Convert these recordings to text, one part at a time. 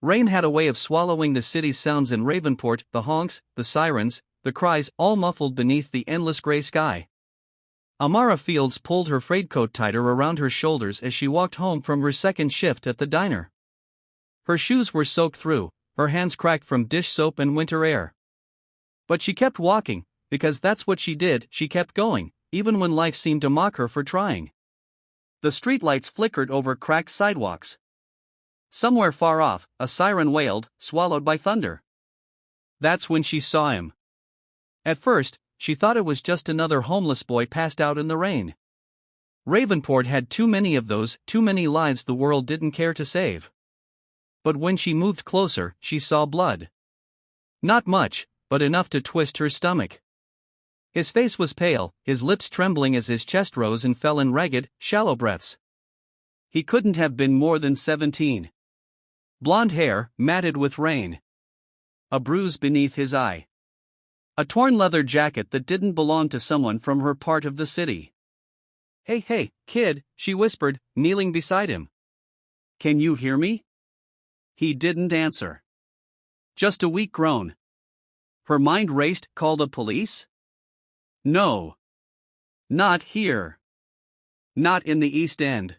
Rain had a way of swallowing the city's sounds in Ravenport, the honks, the sirens, the cries, all muffled beneath the endless gray sky. Amara Fields pulled her frayed coat tighter around her shoulders as she walked home from her second shift at the diner. Her shoes were soaked through, her hands cracked from dish soap and winter air. But she kept walking, because that's what she did. She kept going, even when life seemed to mock her for trying. The streetlights flickered over cracked sidewalks. Somewhere far off, a siren wailed, swallowed by thunder. That's when she saw him. At first, she thought it was just another homeless boy passed out in the rain. Ravenport had too many of those, too many lives the world didn't care to save. But when she moved closer, she saw blood. Not much, but enough to twist her stomach. His face was pale, his lips trembling as his chest rose and fell in ragged, shallow breaths. He couldn't have been more than 17. Blonde hair, matted with rain. A bruise beneath his eye. A torn leather jacket that didn't belong to someone from her part of the city. Hey, kid, she whispered, kneeling beside him. Can you hear me? He didn't answer. Just a weak groan. Her mind raced. Call the police? No. Not here. Not in the East End.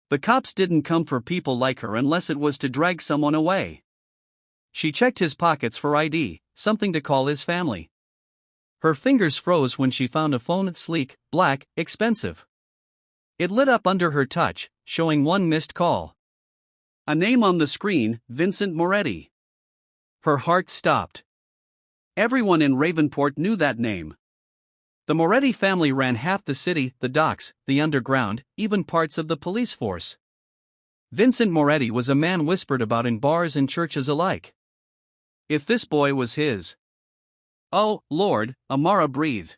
The cops didn't come for people like her unless it was to drag someone away. She checked his pockets for ID, something to call his family. Her fingers froze when she found a phone, sleek, black, expensive. It lit up under her touch, showing one missed call. A name on the screen, Vincent Moretti. Her heart stopped. Everyone in Ravenport knew that name. The Moretti family ran half the city, the docks, the underground, even parts of the police force. Vincent Moretti was a man whispered about in bars and churches alike. If this boy was his. Oh, Lord, Amara breathed.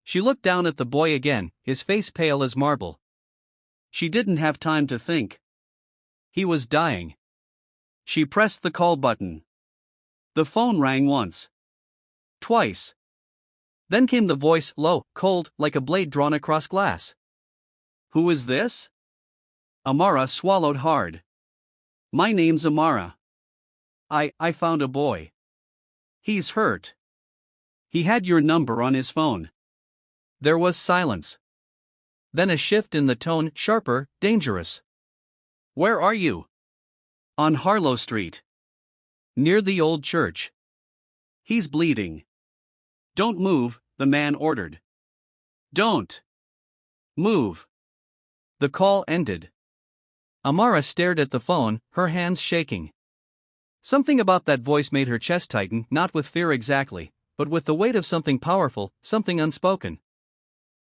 She looked down at the boy again, his face pale as marble. She didn't have time to think. He was dying. She pressed the call button. The phone rang once. Twice. Then came the voice, low, cold, like a blade drawn across glass. Who is this? Amara swallowed hard. My name's Amara. I found a boy. He's hurt. He had your number on his phone. There was silence. Then a shift in the tone, sharper, dangerous. Where are you? On Harlow Street. Near the old church. He's bleeding. Don't move, the man ordered. Don't move. The call ended. Amara stared at the phone, her hands shaking. Something about that voice made her chest tighten, not with fear exactly, but with the weight of something powerful, something unspoken.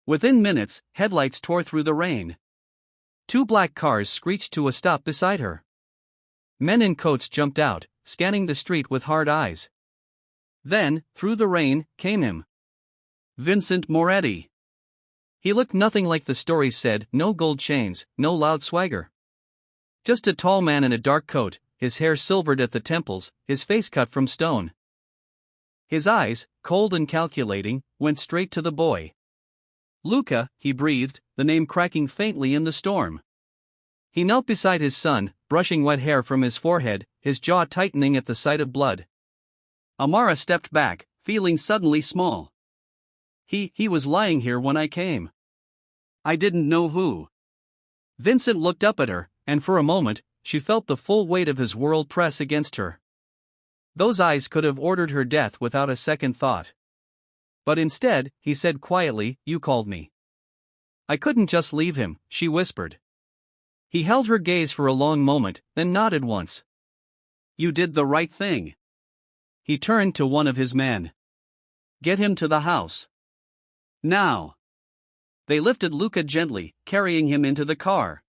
Within minutes, headlights tore through the rain. 2 black cars screeched to a stop beside her. Men in coats jumped out, scanning the street with hard eyes. Then, through the rain, came him. Vincent Moretti. He looked nothing like the stories said, no gold chains, no loud swagger. Just a tall man in a dark coat, his hair silvered at the temples, his face cut from stone. His eyes, cold and calculating, went straight to the boy. Luca, he breathed, the name cracking faintly in the storm. He knelt beside his son, brushing wet hair from his forehead, his jaw tightening at the sight of blood. Amara stepped back, feeling suddenly small. He was lying here when I came. I didn't know who. Vincent looked up at her, and for a moment, she felt the full weight of his world press against her. Those eyes could have ordered her death without a second thought. But instead, he said quietly, you called me. I couldn't just leave him, she whispered. He held her gaze for a long moment, then nodded once. You did the right thing. He turned to one of his men. Get him to the house. Now. They lifted Luca gently, carrying him into the car.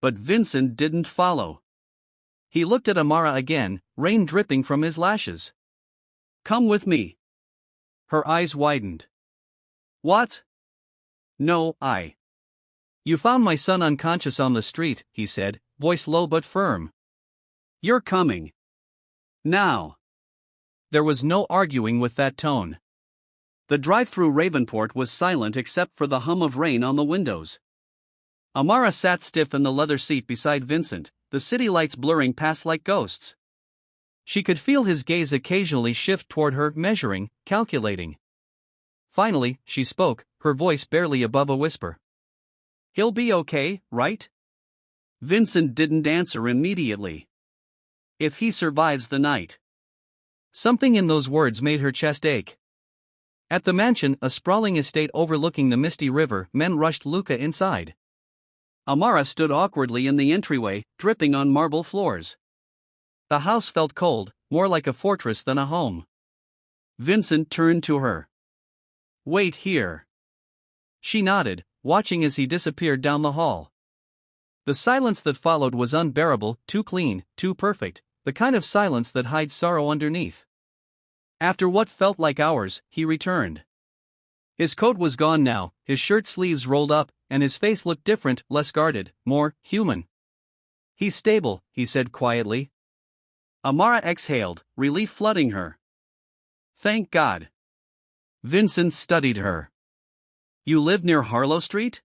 But Vincent didn't follow. He looked at Amara again, rain dripping from his lashes. Come with me. Her eyes widened. What? No, You found my son unconscious on the street, he said, voice low but firm. You're coming. Now. There was no arguing with that tone. The drive-through Ravenport was silent except for the hum of rain on the windows. Amara sat stiff in the leather seat beside Vincent, the city lights blurring past like ghosts. She could feel his gaze occasionally shift toward her, measuring, calculating. Finally, she spoke, her voice barely above a whisper. "He'll be okay, right?" Vincent didn't answer immediately. "If he survives the night." Something in those words made her chest ache. At the mansion, a sprawling estate overlooking the misty river, men rushed Luca inside. Amara stood awkwardly in the entryway, dripping on marble floors. The house felt cold, more like a fortress than a home. Vincent turned to her. "Wait here." She nodded, watching as he disappeared down the hall. The silence that followed was unbearable, too clean, too perfect, the kind of silence that hides sorrow underneath. After what felt like hours, he returned. His coat was gone now, his shirt sleeves rolled up, and his face looked different, less guarded, more human. "He's stable," he said quietly. Amara exhaled, relief flooding her. "Thank God." Vincent studied her. "You live near Harlow Street?"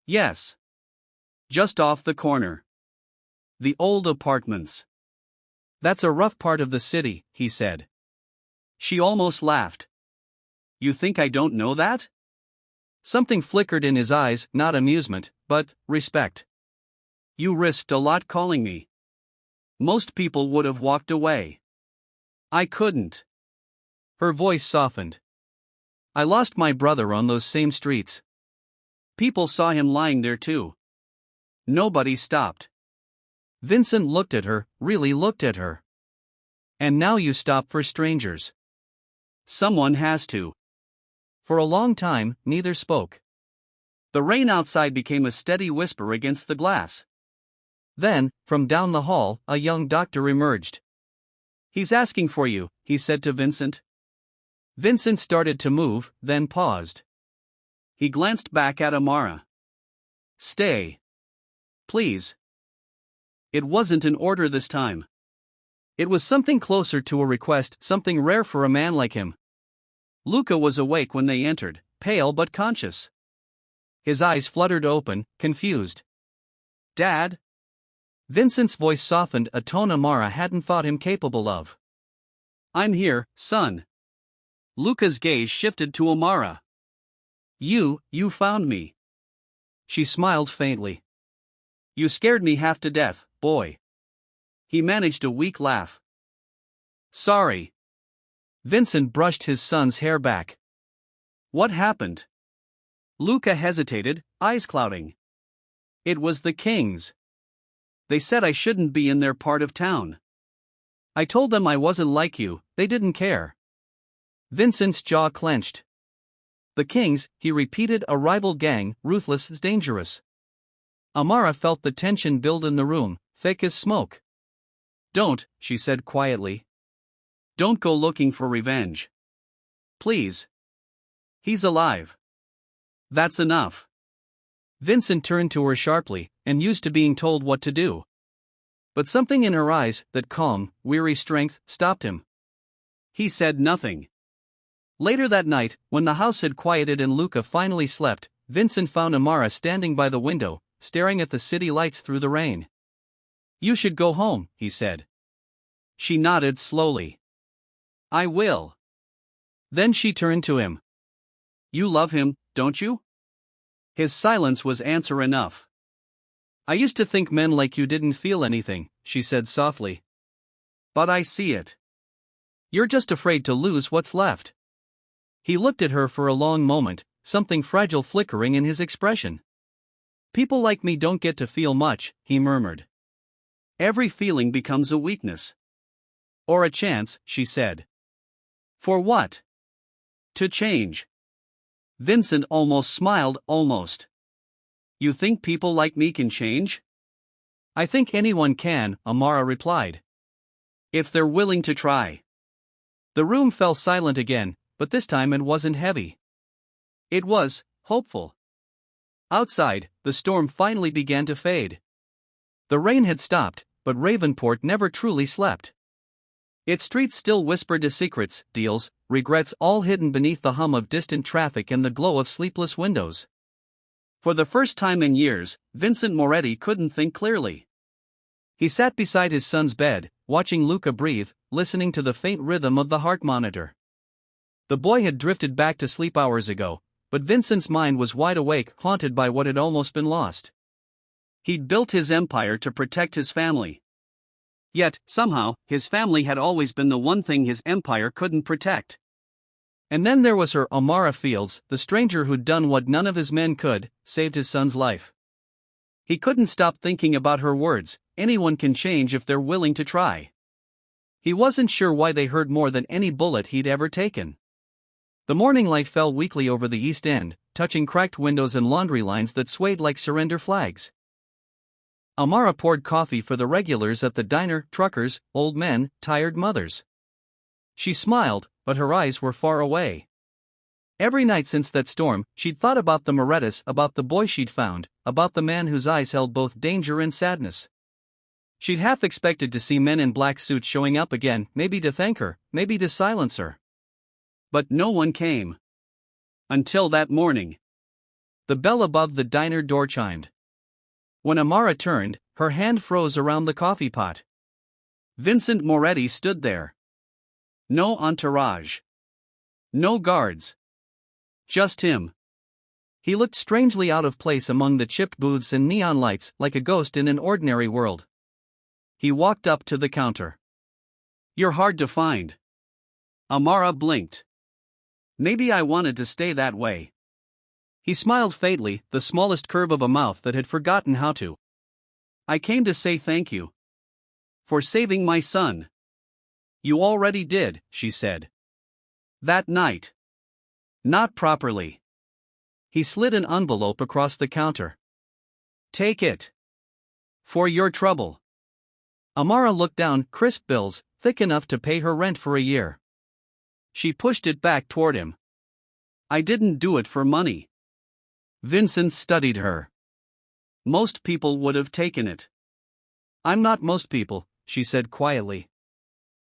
"Yes. Just off the corner. The old apartments." "That's a rough part of the city," he said. She almost laughed. "You think I don't know that?" Something flickered in his eyes, not amusement, but respect. "You risked a lot calling me. Most people would have walked away. I couldn't." Her voice softened. "I lost my brother on those same streets. People saw him lying there too. Nobody stopped." Vincent looked at her, really looked at her. "And now you stop for strangers." "Someone has to." For a long time, neither spoke. The rain outside became a steady whisper against the glass. Then, from down the hall, a young doctor emerged. "He's asking for you," he said to Vincent. Vincent started to move, then paused. He glanced back at Amara. "Stay. Please." It wasn't an order this time. It was something closer to a request, something rare for a man like him. Luca was awake when they entered, pale but conscious. His eyes fluttered open, confused. "Dad?" Vincent's voice softened, a tone Amara hadn't thought him capable of. "I'm here, son." Luca's gaze shifted to Amara. You found me." She smiled faintly. "You scared me half to death, boy." He managed a weak laugh. "Sorry." Vincent brushed his son's hair back. "What happened?" Luca hesitated, eyes clouding. "It was the Kings. They said I shouldn't be in their part of town. I told them I wasn't like you, they didn't care." Vincent's jaw clenched. "The Kings," he repeated, "a rival gang, ruthless, dangerous." Amara felt the tension build in the room, thick as smoke. "Don't," she said quietly. "Don't go looking for revenge. Please. He's alive. That's enough." Vincent turned to her sharply, and used to being told what to do. But something in her eyes, that calm, weary strength, stopped him. He said nothing. Later that night, when the house had quieted and Luca finally slept, Vincent found Amara standing by the window, staring at the city lights through the rain. "You should go home," he said. She nodded slowly. "I will." Then she turned to him. "You love him, don't you?" His silence was answer enough. "I used to think men like you didn't feel anything," she said softly. "But I see it. You're just afraid to lose what's left." He looked at her for a long moment, something fragile flickering in his expression. "People like me don't get to feel much," he murmured. "Every feeling becomes a weakness." "Or a chance," she said. "For what?" "To change." Vincent almost smiled, almost. "You think people like me can change?" "I think anyone can," Amara replied. "If they're willing to try." The room fell silent again, but this time it wasn't heavy. It was hopeful. Outside, the storm finally began to fade. The rain had stopped, but Ravenport never truly slept. Its streets still whispered to secrets, deals, regrets, all hidden beneath the hum of distant traffic and the glow of sleepless windows. For the first time in years, Vincent Moretti couldn't think clearly. He sat beside his son's bed, watching Luca breathe, listening to the faint rhythm of the heart monitor. The boy had drifted back to sleep hours ago, but Vincent's mind was wide awake, haunted by what had almost been lost. He'd built his empire to protect his family. Yet, somehow, his family had always been the one thing his empire couldn't protect. And then there was her, Amara Fields, the stranger who'd done what none of his men could, saved his son's life. He couldn't stop thinking about her words, anyone can change if they're willing to try. He wasn't sure why they hurt more than any bullet he'd ever taken. The morning light fell weakly over the East End, touching cracked windows and laundry lines that swayed like surrender flags. Amara poured coffee for the regulars at the diner, truckers, old men, tired mothers. She smiled, but her eyes were far away. Every night since that storm, she'd thought about the Morettas, about the boy she'd found, about the man whose eyes held both danger and sadness. She'd half expected to see men in black suits showing up again, maybe to thank her, maybe to silence her. But no one came. Until that morning. The bell above the diner door chimed. When Amara turned, her hand froze around the coffee pot. Vincent Moretti stood there. No entourage. No guards. Just him. He looked strangely out of place among the chipped booths and neon lights, like a ghost in an ordinary world. He walked up to the counter. "You're hard to find." Amara blinked. "Maybe I wanted to stay that way." He smiled faintly, the smallest curve of a mouth that had forgotten how to. "I came to say thank you. For saving my son." "You already did," she said. "That night." "Not properly." He slid an envelope across the counter. "Take it. For your trouble." Amara looked down, crisp bills, thick enough to pay her rent for a year. She pushed it back toward him. "I didn't do it for money." Vincent studied her. "Most people would have taken it." "I'm not most people," she said quietly.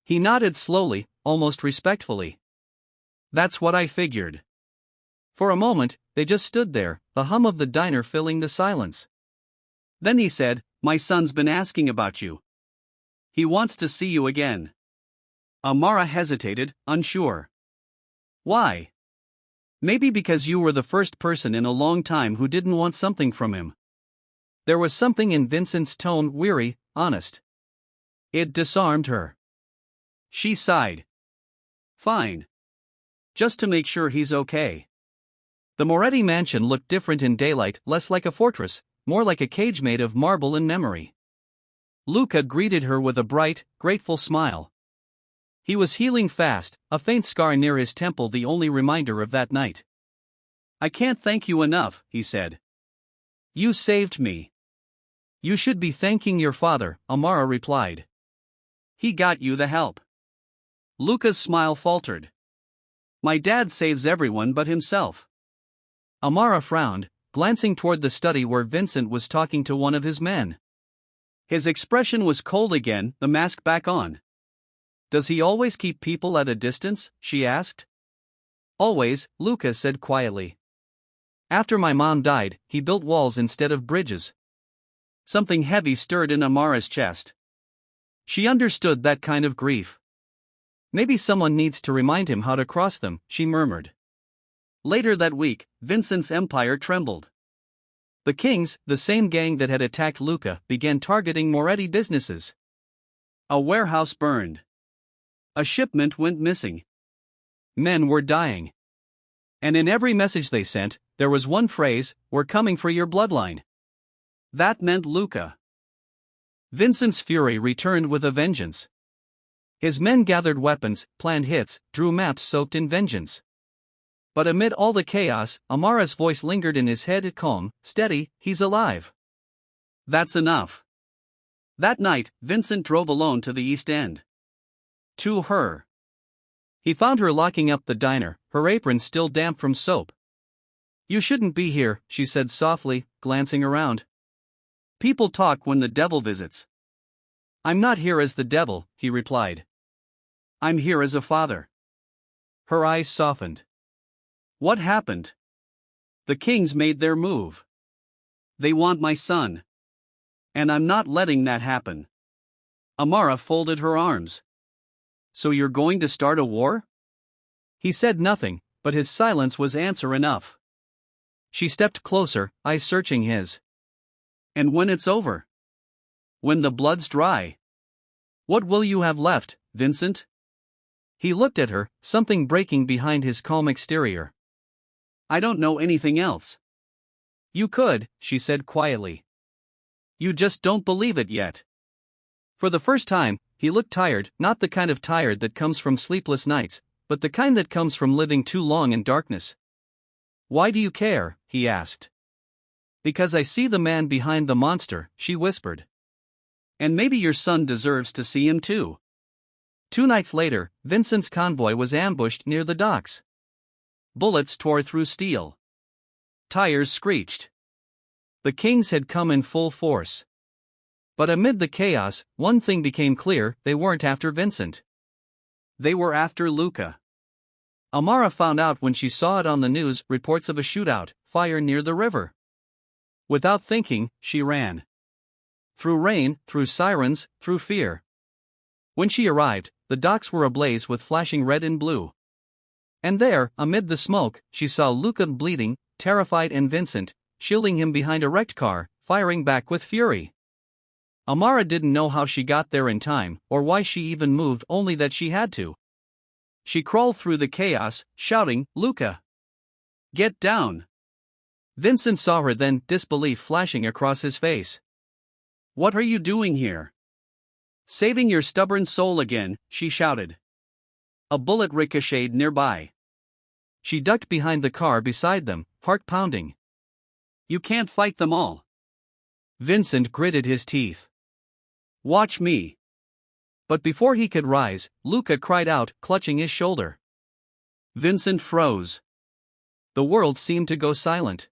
He nodded slowly, almost respectfully. "That's what I figured." For a moment, they just stood there, the hum of the diner filling the silence. Then he said, "My son's been asking about you. He wants to see you again." Amara hesitated, unsure. "Why?" "Maybe because you were the first person in a long time who didn't want something from him." There was something in Vincent's tone, weary, honest. It disarmed her. She sighed. "Fine. Just to make sure he's okay." The Moretti mansion looked different in daylight, less like a fortress, more like a cage made of marble and memory. Luca greeted her with a bright, grateful smile. He was healing fast, a faint scar near his temple the only reminder of that night. "I can't thank you enough," he said. "You saved me." "You should be thanking your father," Amara replied. "He got you the help." Luca's smile faltered. "My dad saves everyone but himself." Amara frowned, glancing toward the study where Vincent was talking to one of his men. His expression was cold again, the mask back on. "Does he always keep people at a distance?" she asked. "Always," Luca said quietly. "After my mom died, he built walls instead of bridges." Something heavy stirred in Amara's chest. She understood that kind of grief. "Maybe someone needs to remind him how to cross them," she murmured. Later that week, Vincent's empire trembled. The Kings, the same gang that had attacked Luca, began targeting Moretti businesses. A warehouse burned. A shipment went missing. Men were dying. And in every message they sent, there was one phrase, "We're coming for your bloodline." That meant Luca. Vincent's fury returned with a vengeance. His men gathered weapons, planned hits, drew maps soaked in vengeance. But amid all the chaos, Amara's voice lingered in his head, calm, steady. "He's alive." "That's enough." That night, Vincent drove alone to the East End. To her. He found her locking up the diner, her apron still damp from soap. "You shouldn't be here," she said softly, glancing around. "People talk when the devil visits." "I'm not here as the devil," he replied. "I'm here as a father." Her eyes softened. "What happened?" "The Kings made their move. They want my son. And I'm not letting that happen." Amara folded her arms. So you're going to start a war? He said nothing, but his silence was answer enough. She stepped closer, eyes searching his. And when it's over? When the blood's dry? What will you have left, Vincent? He looked at her, something breaking behind his calm exterior. I don't know anything else. You could, she said quietly. You just don't believe it yet. For the first time, he looked tired, not the kind of tired that comes from sleepless nights, but the kind that comes from living too long in darkness. Why do you care? He asked. Because I see the man behind the monster, she whispered. And maybe your son deserves to see him too. 2 nights later, Vincent's convoy was ambushed near the docks. Bullets tore through steel. Tires screeched. The Kings had come in full force. But amid the chaos, one thing became clear: they weren't after Vincent. They were after Luca. Amara found out when she saw it on the news, reports of a shootout, fire near the river. Without thinking, she ran. Through rain, through sirens, through fear. When she arrived, the docks were ablaze with flashing red and blue. And there, amid the smoke, she saw Luca bleeding, terrified, and Vincent, shielding him behind a wrecked car, firing back with fury. Amara didn't know how she got there in time, or why she even moved, only that she had to. She crawled through the chaos, shouting, Luca! Get down! Vincent saw her then, disbelief flashing across his face. What are you doing here? Saving your stubborn soul again, she shouted. A bullet ricocheted nearby. She ducked behind the car beside them, heart pounding. You can't fight them all. Vincent gritted his teeth. Watch me. But before he could rise, Luca cried out, clutching his shoulder. Vincent froze. The world seemed to go silent.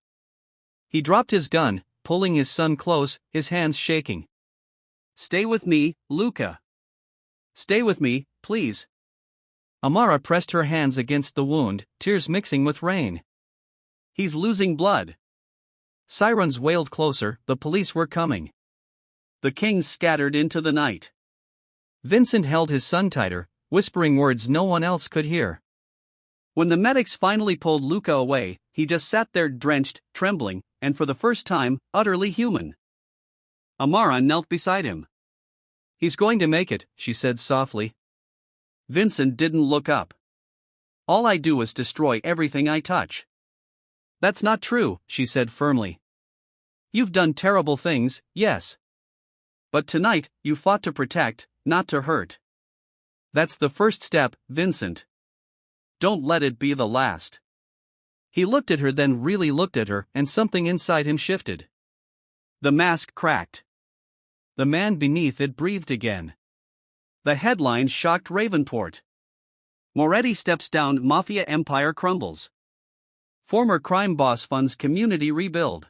He dropped his gun, pulling his son close, his hands shaking. Stay with me, Luca. Stay with me, please. Amara pressed her hands against the wound, tears mixing with rain. He's losing blood. Sirens wailed closer, the police were coming. The Kings scattered into the night. Vincent held his son tighter, whispering words no one else could hear. When the medics finally pulled Luca away, he just sat there drenched, trembling, and for the first time, utterly human. Amara knelt beside him. He's going to make it, she said softly. Vincent didn't look up. All I do is destroy everything I touch. That's not true, she said firmly. You've done terrible things, yes. But tonight, you fought to protect, not to hurt. That's the first step, Vincent. Don't let it be the last. He looked at her, then really looked at her, and something inside him shifted. The mask cracked. The man beneath it breathed again. The headline shocked Ravenport. Moretti steps down, Mafia empire crumbles. Former crime boss funds community rebuild.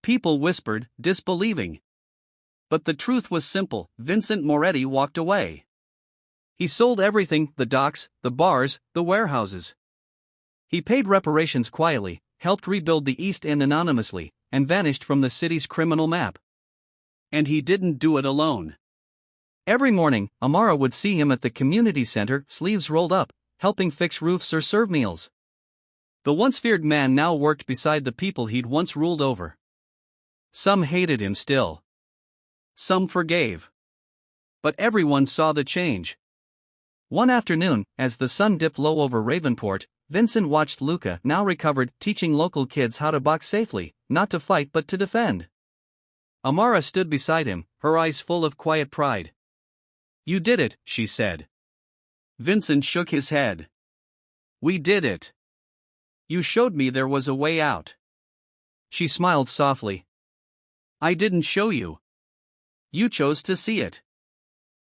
People whispered, disbelieving. But the truth was simple: Vincent Moretti walked away. He sold everything, the docks, the bars, the warehouses. He paid reparations quietly, helped rebuild the East End anonymously, and vanished from the city's criminal map. And he didn't do it alone. Every morning, Amara would see him at the community center, sleeves rolled up, helping fix roofs or serve meals. The once feared man now worked beside the people he'd once ruled over. Some hated him still. Some forgave. But everyone saw the change. One afternoon, as the sun dipped low over Ravenport, Vincent watched Luca, now recovered, teaching local kids how to box safely, not to fight but to defend. Amara stood beside him, her eyes full of quiet pride. You did it, she said. Vincent shook his head. We did it. You showed me there was a way out. She smiled softly. I didn't show you. You chose to see it.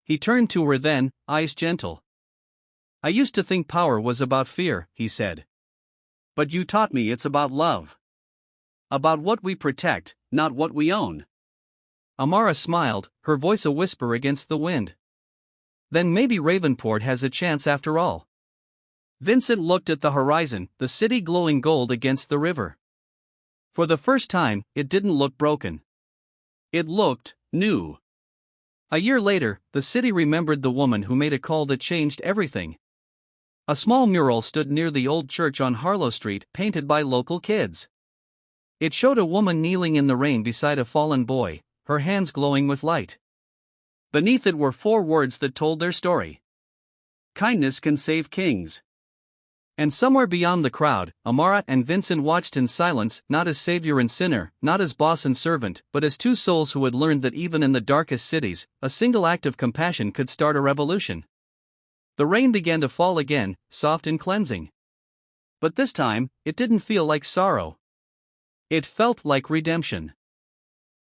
He turned to her then, eyes gentle. I used to think power was about fear, he said. But you taught me it's about love. About what we protect, not what we own. Amara smiled, her voice a whisper against the wind. Then maybe Ravenport has a chance after all. Vincent looked at the horizon, the city glowing gold against the river. For the first time, it didn't look broken. It looked new. A year later, the city remembered the woman who made a call that changed everything. A small mural stood near the old church on Harlow Street, painted by local kids. It showed a woman kneeling in the rain beside a fallen boy, her hands glowing with light. Beneath it were 4 words that told their story. Kindness can save kings. And somewhere beyond the crowd, Amara and Vincent watched in silence, not as savior and sinner, not as boss and servant, but as 2 souls who had learned that even in the darkest cities, a single act of compassion could start a revolution. The rain began to fall again, soft and cleansing. But this time, it didn't feel like sorrow. It felt like redemption.